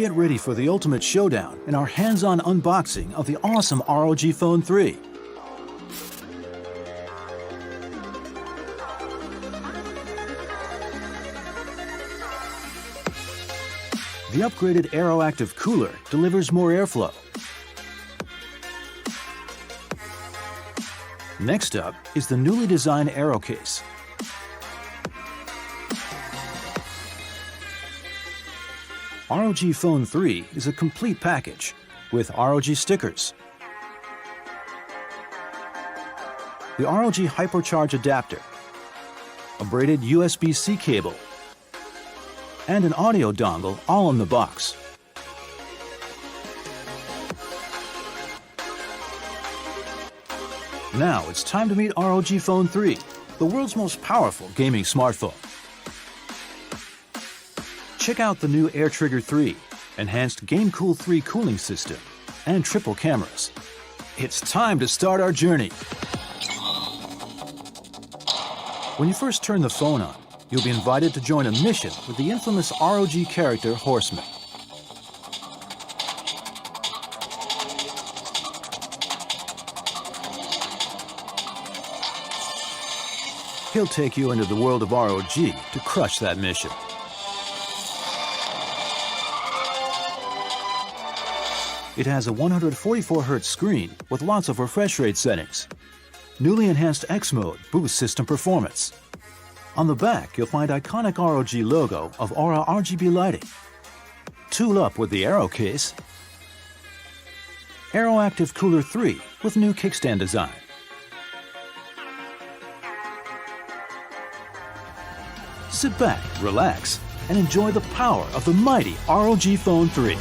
Get ready for the ultimate showdown in our hands-on unboxing of the awesome ROG Phone 3. The upgraded AeroActive cooler delivers more airflow. Next up is the newly designed Aero case. ROG Phone 3 is a complete package with ROG stickers, the ROG Hypercharge adapter, a braided USB-C cable, and an audio dongle all in the box. Now it's time to meet ROG Phone 3, the world's most powerful gaming smartphone. Check out the new AirTrigger 3, enhanced GameCool 3 cooling system, and triple cameras. It's time to start our journey. When you first turn the phone on, you'll be invited to join a mission with the infamous ROG character Horseman. He'll take you into the world of ROG to crush that mission. It has a 144Hz screen with lots of refresh rate settings. Newly enhanced X mode boosts system performance. On the back, you'll find iconic ROG logo of Aura RGB lighting. Tool up with the Aero case, AeroActive Cooler 3 with new kickstand design. Sit back, relax, and enjoy the power of the mighty ROG Phone 3.